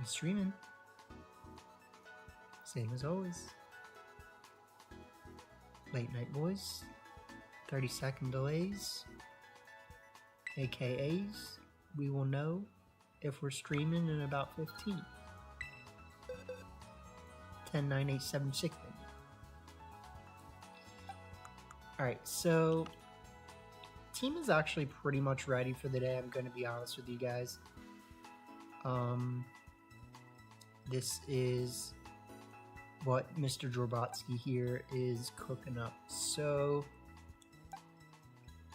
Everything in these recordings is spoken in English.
I'm streaming. Same as always. Late night boys. 30-second delays. AKAs. We will know if we're streaming in about 15. 10, 9, 8, 7, 6. Alright, so team is actually pretty much ready for the day, I'm going to be honest with you guys. This is what Mr. Jorbotsky here is cooking up. So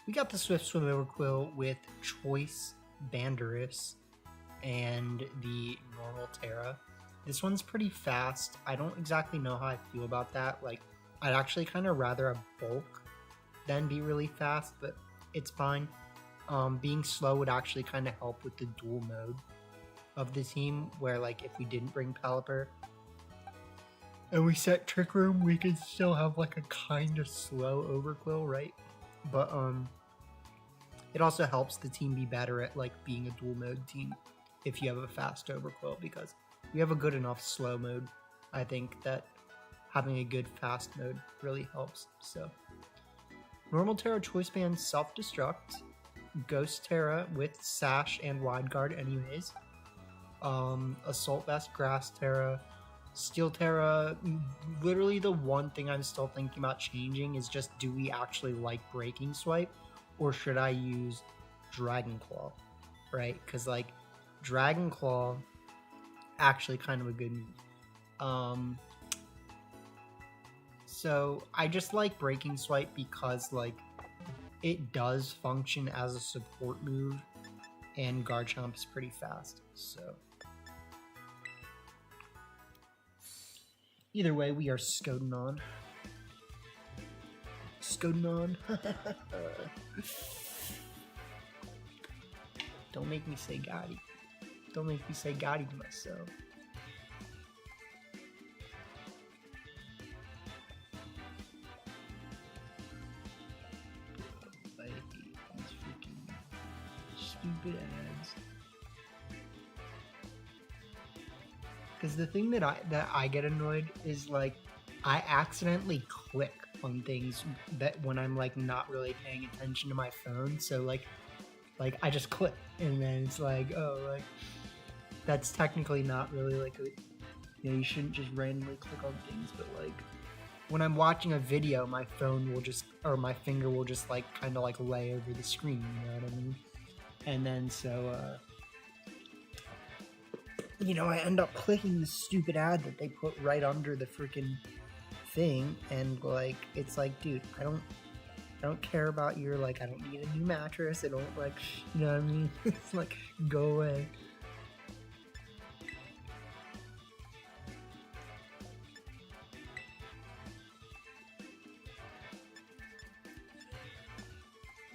we got the Swift Swim Overquill with Choice Banderis and the normal Terra. This one's pretty fast. I don't exactly know how I feel about that. Like, I'd actually kind of rather a bulk than be really fast, but it's fine. Being slow would actually kind of help with the dual mode of the team, where like if we didn't bring Pelipper and we set Trick Room, we could still have like a kind of slow Overquill, right? But it also helps the team be better at like being a dual mode team if you have a fast Overquill, because we have a good enough slow mode. I think that having a good fast mode really helps. So normal Terra Choice Band self-destruct, Ghost Terra with Sash and Wide Guard anyways, Assault Vest Grass Terra, Steel Terra. Literally the one thing I'm still thinking about changing is just, do we actually like Breaking Swipe, or should I use Dragon Claw, right? Because like Dragon Claw, actually kind of a good move. So I just like Breaking Swipe because like it does function as a support move, and Garchomp is pretty fast. So either way, we are Scoden on. Scoden on. Don't make me say Gotti. Don't make me say Gotti to myself. I hate these freaking stupid ads. Because the thing that I get annoyed is like I accidentally click on things that when I'm like not really paying attention to my phone. So like I just click, and then it's like, oh, like that's technically not really like a, you know, you shouldn't just randomly click on things, but like when I'm watching a video, my phone will just, or my finger will just like kind of like lay over the screen, you know what I mean? And then so you know, I end up clicking the stupid ad that they put right under the freaking thing, and like it's like, dude, I don't care about your, like, I don't need a new mattress, I don't, like, you know what I mean? It's like, go away.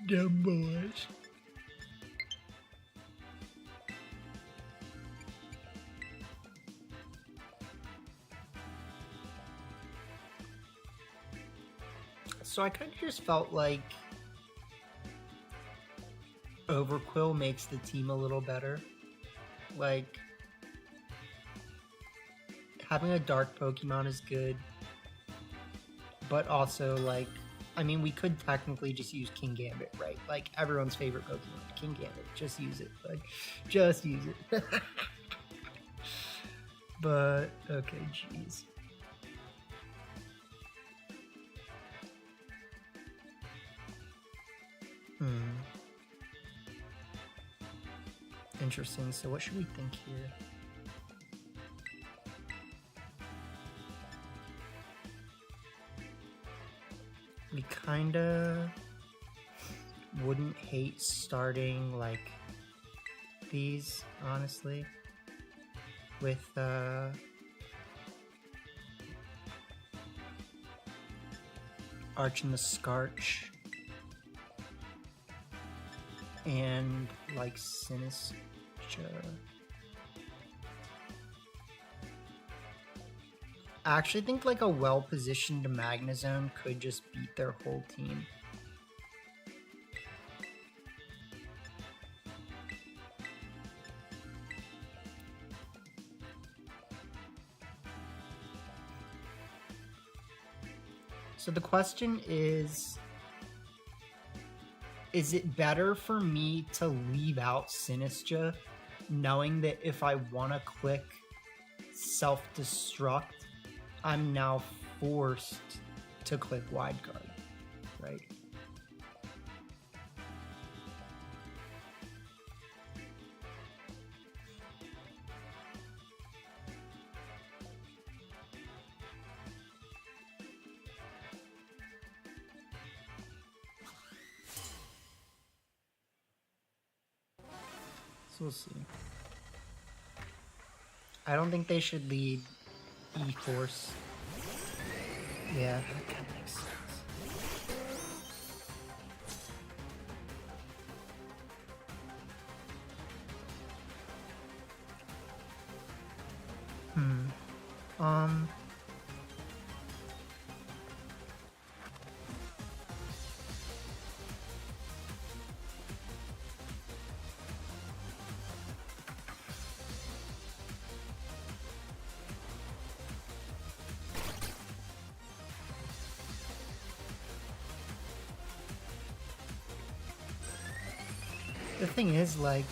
Dumb boys. So I kind of just felt like Overquill makes the team a little better. Like, having a dark Pokemon is good, but also, like, I mean, we could technically just use King Gambit, right? Like, everyone's favorite Pokemon, King Gambit. Just use it. Like, just use it. But, okay, jeez. Interesting. So what should we think here? We kinda wouldn't hate starting like these, honestly, with Arch and the Scarch and like Sinistra. I actually think like a well-positioned Magnezone could just beat their whole team. So the question is it better for me to leave out Sinistra, knowing that if I want to click self-destruct, I'm now forced to click wide guard, right? So we'll see. I don't think they should lead E-Force. Yeah, that kind of makes sense. The thing is, like,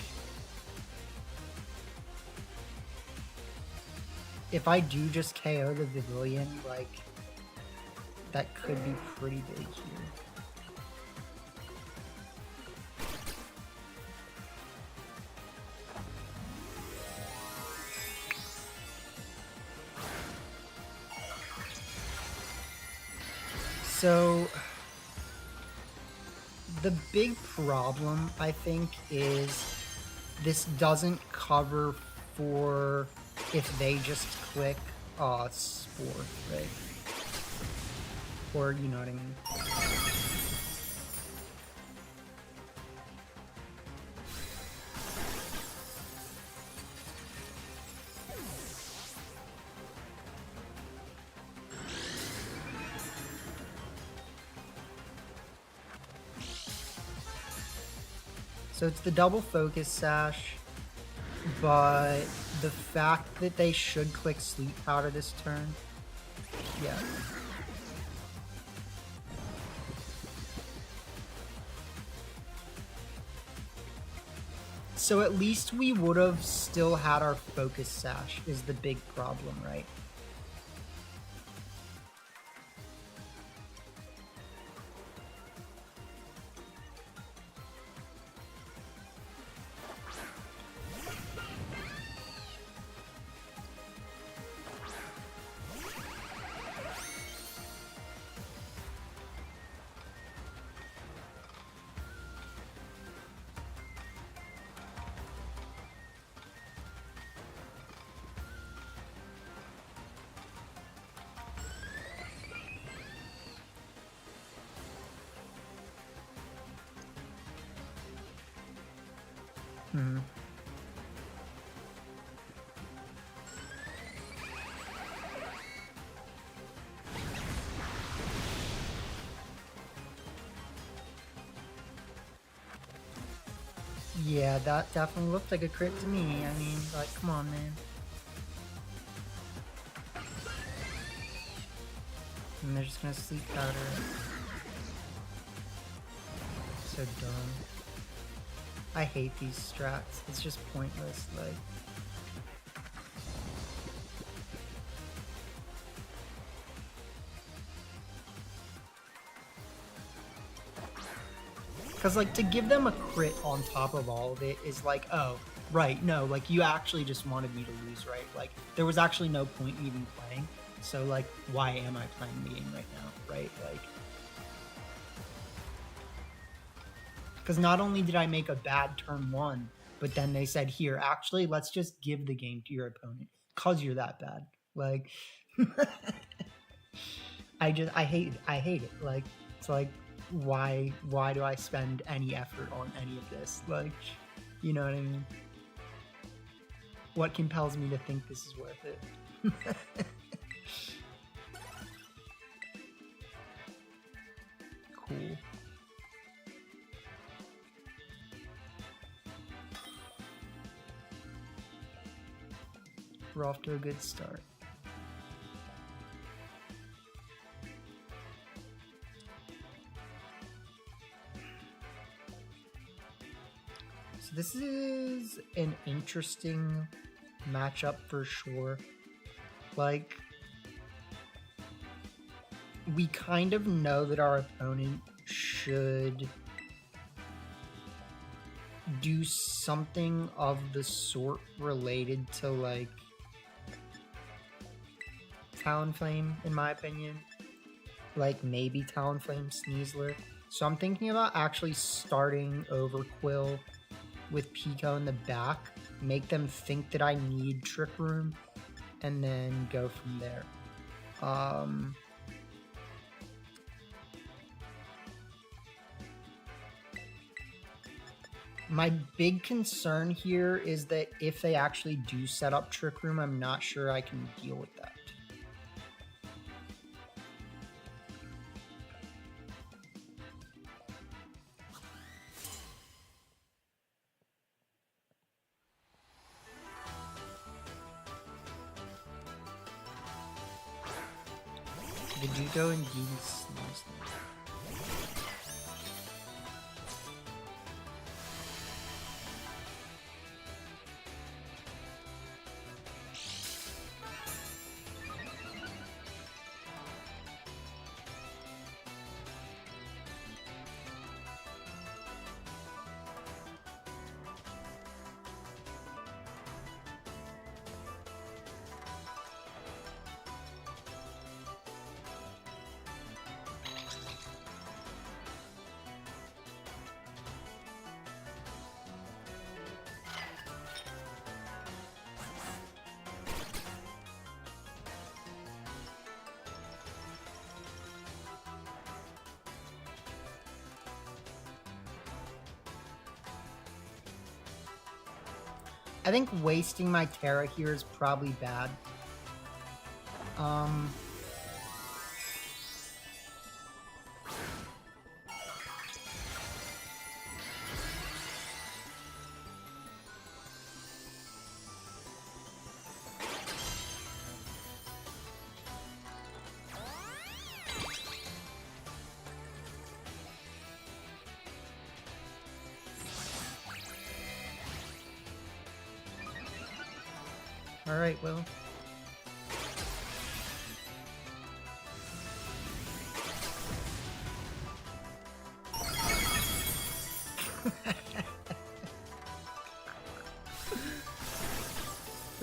if I do just KO the Pavilion, like, that could be pretty big here. So, the big problem, I think, is this doesn't cover for if they just click Spore, right? Or, you know what I mean? So it's the double focus sash, but the fact that they should click Sleep Powder this turn, yeah. So at least we would have still had our focus sash is the big problem, right? Hmm. Yeah, that definitely looked like a crit to me. I mean, like, come on, man. And they're just gonna Sleep Powder. So dumb. I hate these strats. It's just pointless, like. Because, like, to give them a crit on top of all of it is like, oh, right, no, like, you actually just wanted me to lose, right? Like, there was actually no point in even playing. So, like, why am I playing the game right now, right? Like, because not only did I make a bad turn one, but then they said, here, actually, let's just give the game to your opponent because you're that bad. Like, I hate it. Like, it's like, why do I spend any effort on any of this? Like, you know what I mean? What compels me to think this is worth it? Cool. We're off to a good start. this is an interesting matchup for sure. Like, we kind of know that our opponent should do something of the sort related to, like, Talonflame, in my opinion. Like, maybe Talonflame Sneasler. So I'm thinking about actually starting Overquill with Pico in the back, make them think that I need Trick Room, and then go from there. My big concern here is that if they actually do set up Trick Room, I'm not sure I can deal with that. Did you go and do this? I think wasting my Terra here is probably bad. Alright, well.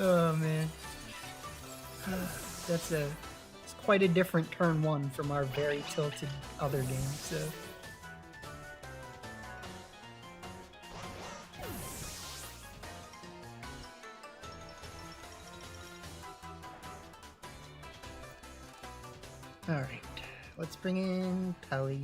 Oh man. It's quite a different turn one from our very tilted other game, so. Alright, let's bring in Pelly.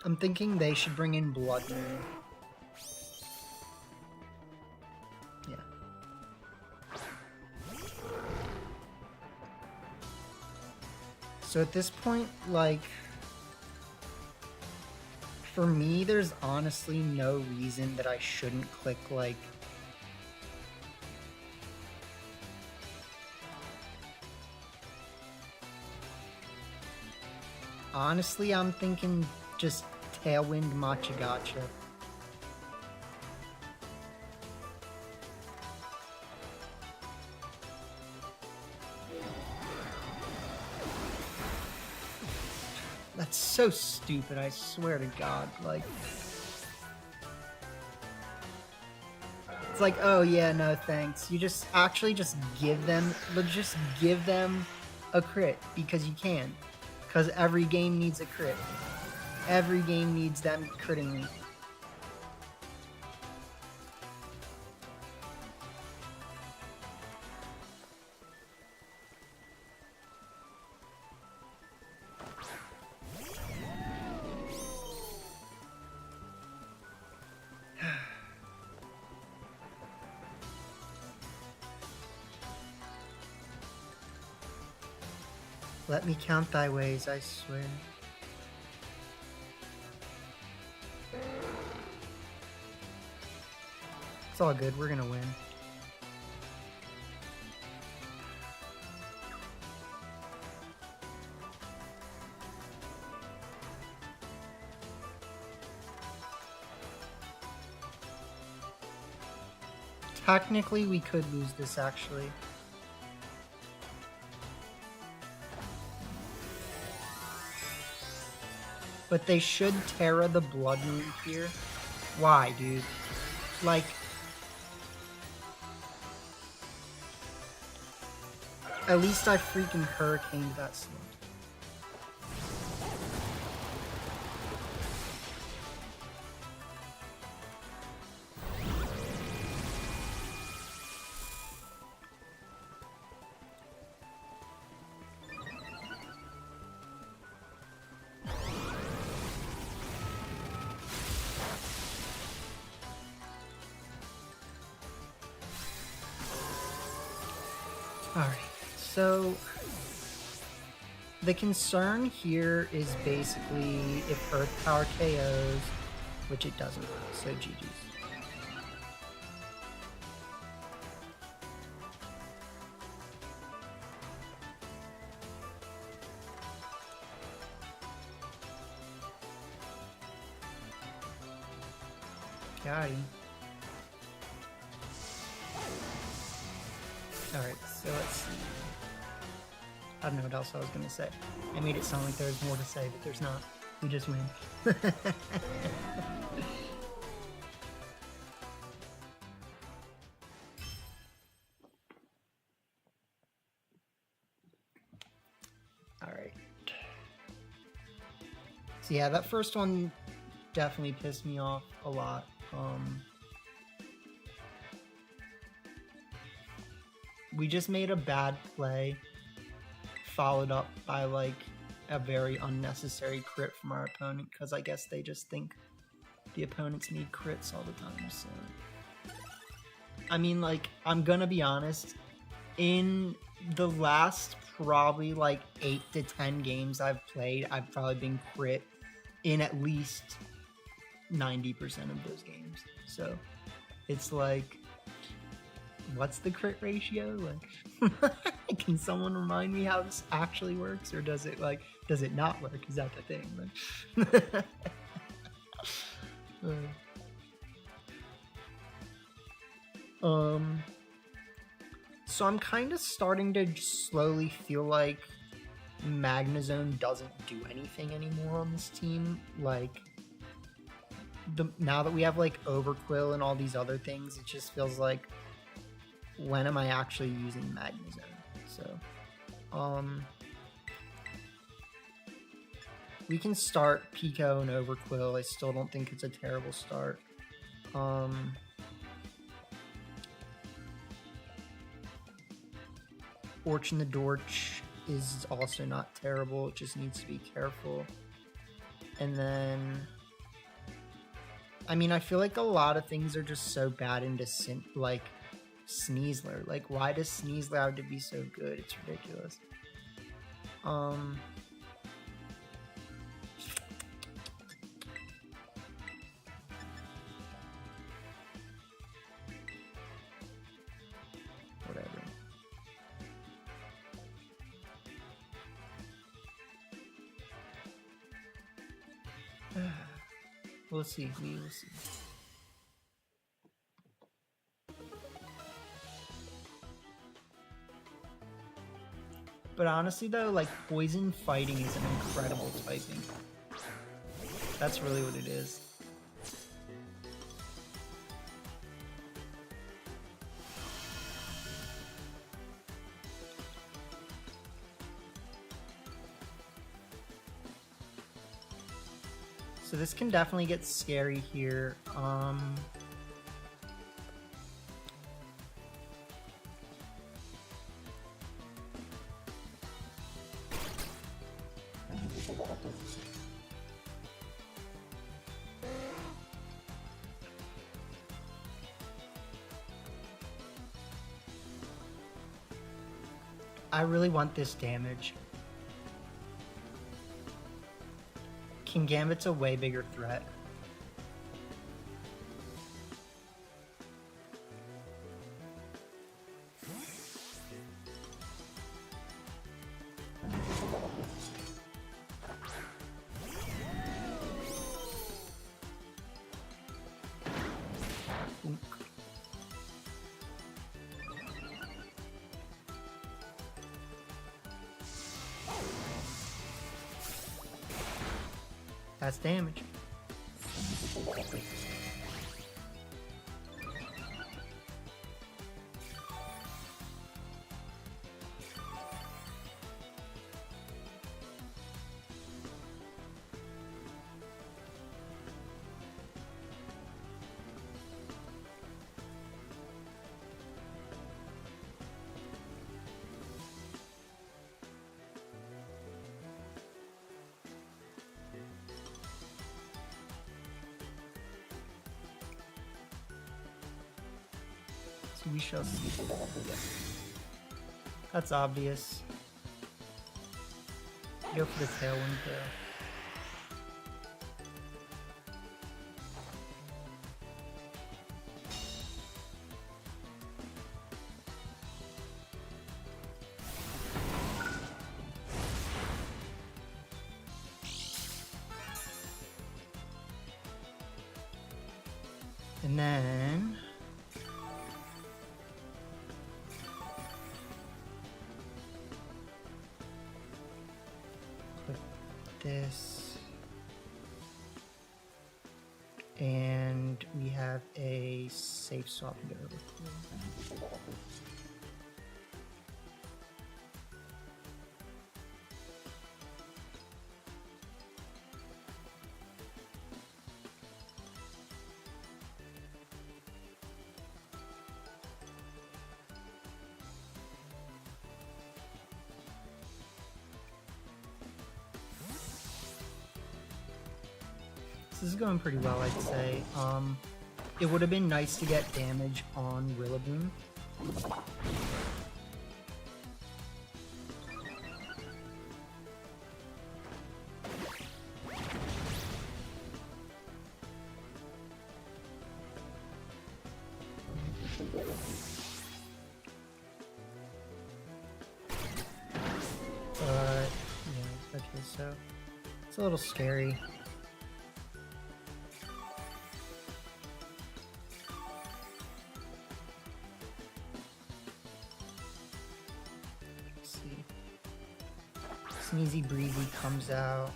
I'm thinking they should bring in Blood Moon. Yeah. So at this point, like, for me, there's honestly no reason that I shouldn't click, like, honestly, I'm thinking just Tailwind Machagacha. That's so stupid, I swear to God. Like, it's like, oh yeah, no thanks. You just give them a crit because you can. Because every game needs a crit. Every game needs them critting me. Let me count thy ways, I swear. It's all good, we're gonna win. Technically, we could lose this, actually. But they should Terra the Blood Moon here. Why, dude? Like... At least I freaking hurricaned that slug. Alright, so the concern here is basically if Earth Power KOs, which it doesn't, so GG's. Got him. Alright, so let's see. I don't know what else I was gonna say. I made it sound like there's more to say, but there's not. We just win. Alright. So yeah, that first one definitely pissed me off a lot. We just made a bad play, followed up by like a very unnecessary crit from our opponent, because I guess they just think the opponents need crits all the time. So I mean, like, I'm gonna be honest, in the last probably like 8 to 10 games I've played, I've probably been crit in at least 90% of those games. So it's like, what's the crit ratio? Like, can someone remind me how this actually works, or does it not work? Is that the thing? Like, so I'm kind of starting to slowly feel like Magnezone doesn't do anything anymore on this team. Like, now that we have like Overquill and all these other things, it just feels like, when am I actually using Magnezone? So, we can start Pico and Overquill. I still don't think it's a terrible start. Orch the Dorch is also not terrible. It just needs to be careful. And then, I mean, I feel like a lot of things are just so bad into like Sneasler. Like, why does Sneasler have to be so good? It's ridiculous. Whatever. We'll see. We will see. But honestly though, like, poison fighting is an incredible typing. That's really what it is. So this can definitely get scary here. I really want this damage. King Gambit's a way bigger threat. That's damage. We shall see. That's obvious. Go for the tailwind though. And then this, and we have a safe swap to go over here. This is going pretty well, I'd say. It would have been nice to get damage on Rillaboom. But, yeah, okay, so it's a little scary. Sneezy Breezy comes out.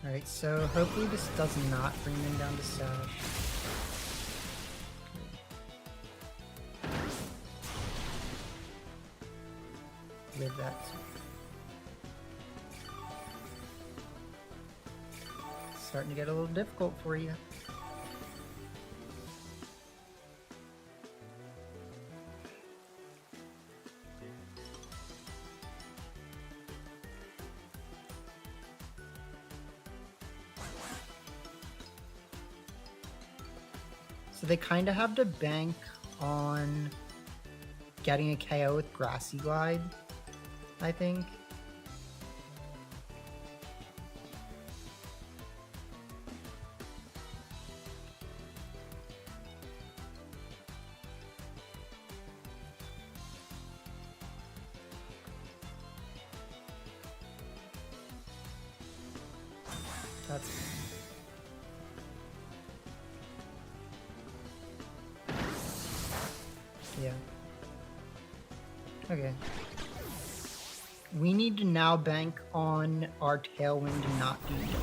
Alright, so hopefully this does not bring them down to Sash. Live that. Starting to get a little difficult for you. So they kind of have to bank on getting a KO with Grassy Glide, I think. That's yeah. Okay. We need to now bank on our Tailwind to not do damage.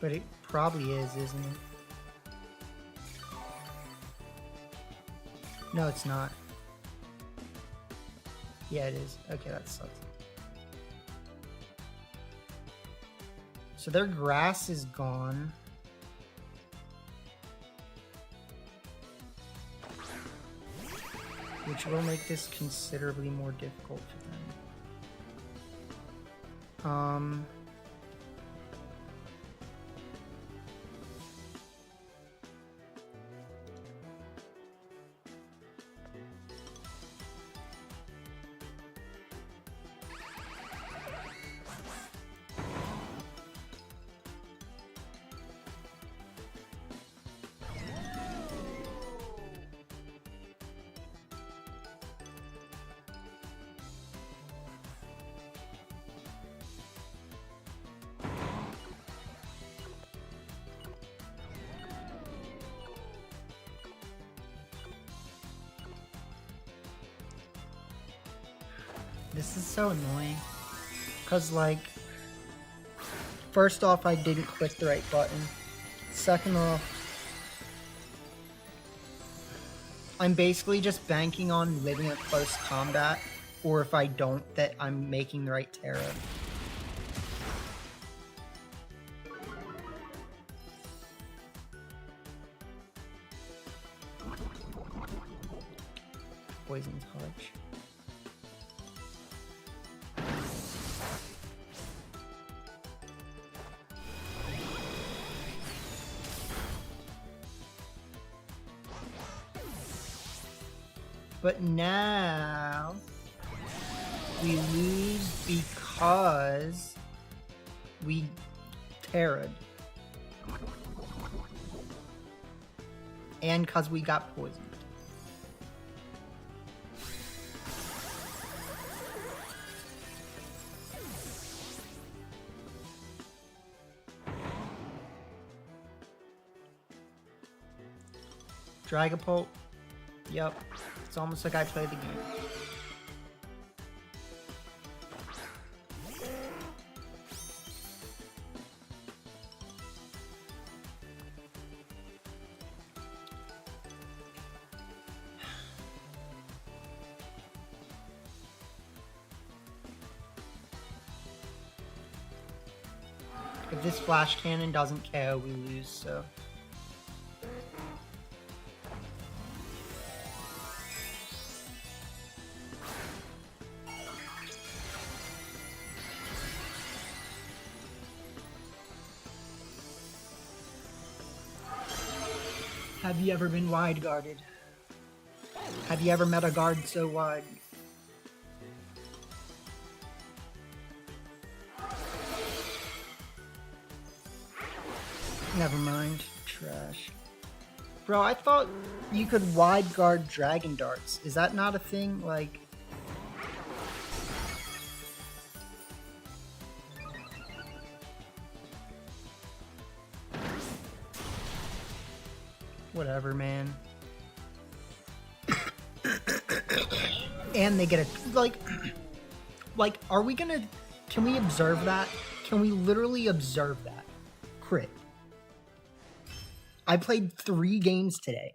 But it probably is, isn't it? No, it's not. Yeah, it is. Okay, that sucks. So their grass is gone. Which will make this considerably more difficult for them. This is so annoying. Because, like, first off, I didn't click the right button. Second off, I'm basically just banking on living a close combat, or if I don't, that I'm making the right Terra. Poison touch. But now we lose because we Terra'd. And because we got poisoned. Dragapult. Yep. It's almost like I played the game. If this flash cannon doesn't KO, we lose, so... Have you ever been wide guarded? Have you ever met a guard so wide? Never mind. Trash. Bro, I thought you could wide guard dragon darts. Is that not a thing? Like... Whatever, man. And they get a... Like, are we gonna... Can we observe that? Can we literally observe that? Crit. I played 3 games today.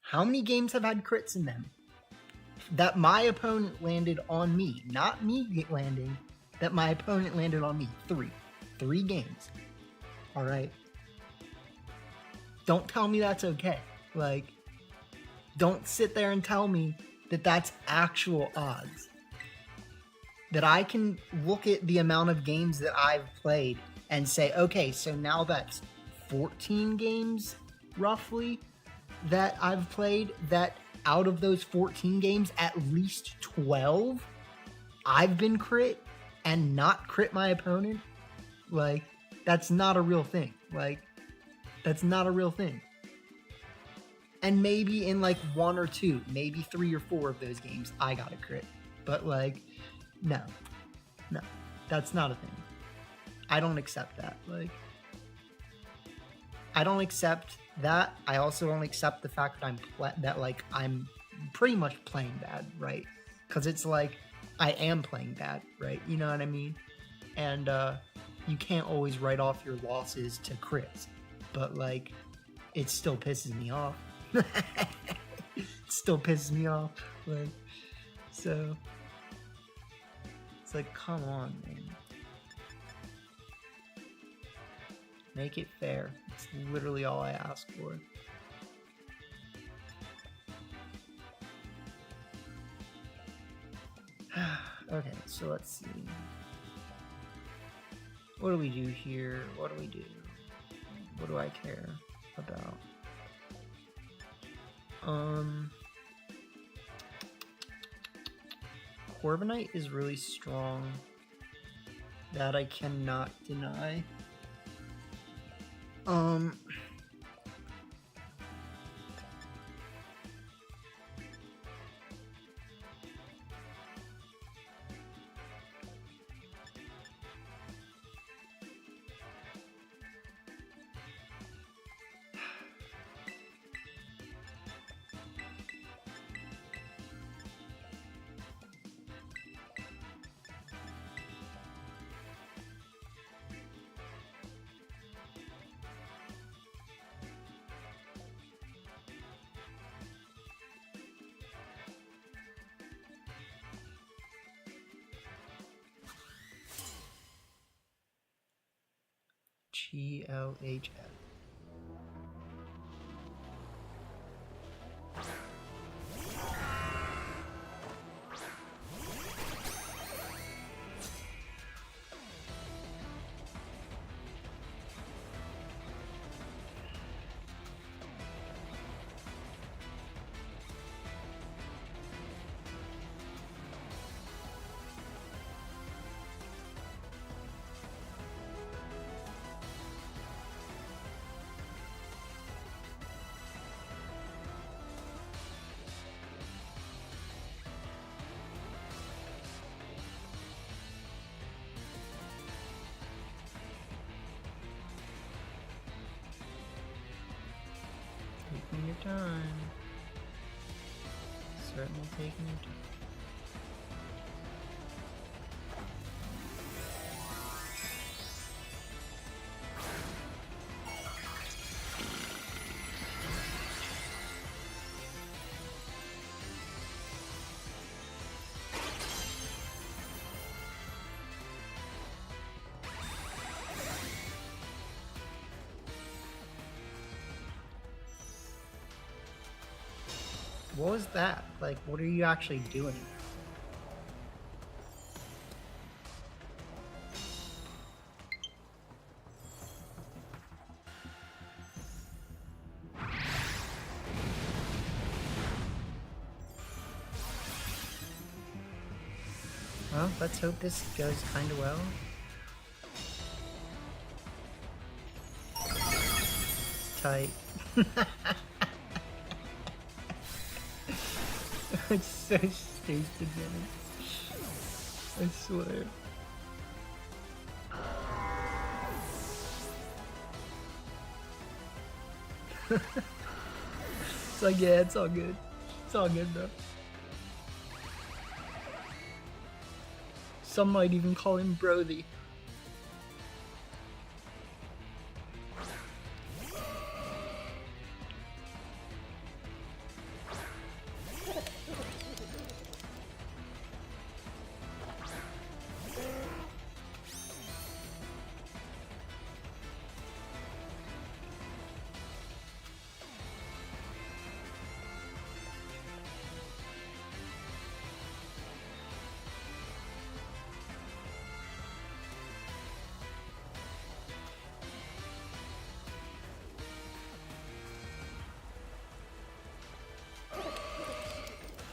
How many games have had crits in them? That my opponent landed on me. Not me landing. That my opponent landed on me. 3. 3 games. Alright. Don't tell me that's okay. Like, don't sit there and tell me that that's actual odds. That I can look at the amount of games that I've played and say, okay, so now that's 14 games, roughly, that I've played, that out of those 14 games, at least 12, I've been crit and not crit my opponent. Like, that's not a real thing. Like, that's not a real thing. And maybe in like 1 or 2, maybe 3 or 4 of those games, I got a crit. But like, no, that's not a thing. I don't accept that. Like, I don't accept that. I also don't accept the fact that I'm pretty much playing bad, right? Because it's like, I am playing bad, right? You know what I mean? And you can't always write off your losses to crits. But, like, it still pisses me off. still pisses me off. Like, so it's like, come on, man. Make it fair. It's literally all I ask for. Okay, so let's see. What do we do here? What do we do? What do I care about? Corbinite is really strong. That I cannot deny. GLHF. Taking your time. Certainly taking your time. What was that? Like, what are you actually doing? Well, let's hope this goes kind of well. Tight. It's so stupid, man. I swear. It's like, yeah, it's all good. It's all good, bro. Some might even call him Brody.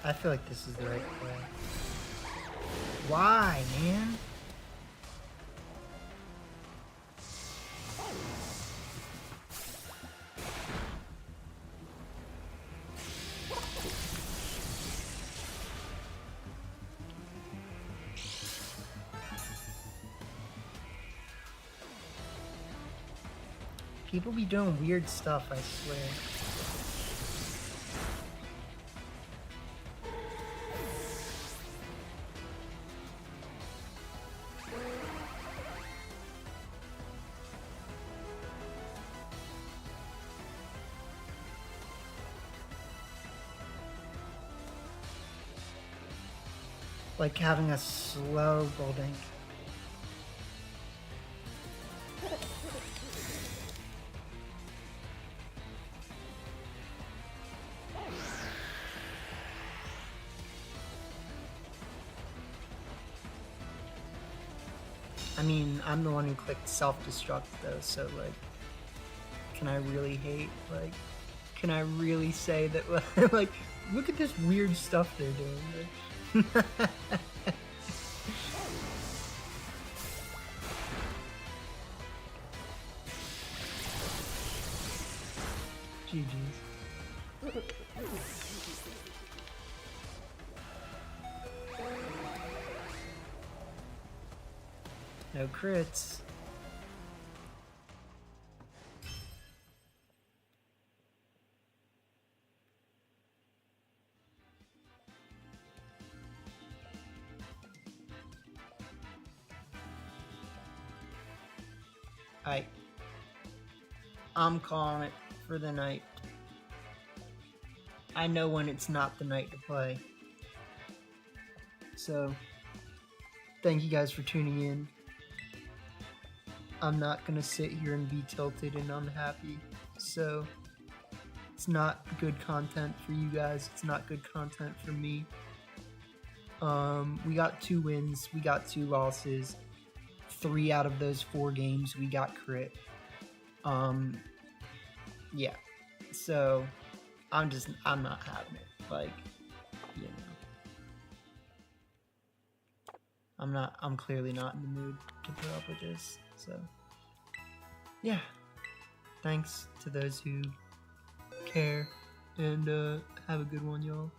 I feel like this is the right play. Why, man? People be doing weird stuff, I swear. like having a slow building. I mean, I'm the one who clicked self-destruct though, so like, can I really hate? Like, can I really say that, like, look at this weird stuff they're doing. Like, GG's. No crits. I'm calling it for the night. I know when it's not the night to play. So, thank you guys for tuning in. I'm not gonna sit here and be tilted and unhappy. So, it's not good content for you guys. It's not good content for me. We got 2 wins. We got 2 losses. 3 out of those 4 games we got crit. Yeah. So, I'm not having it. Like, you know. I'm clearly not in the mood to put up with this. So, yeah. Thanks to those who care. And have a good one, y'all.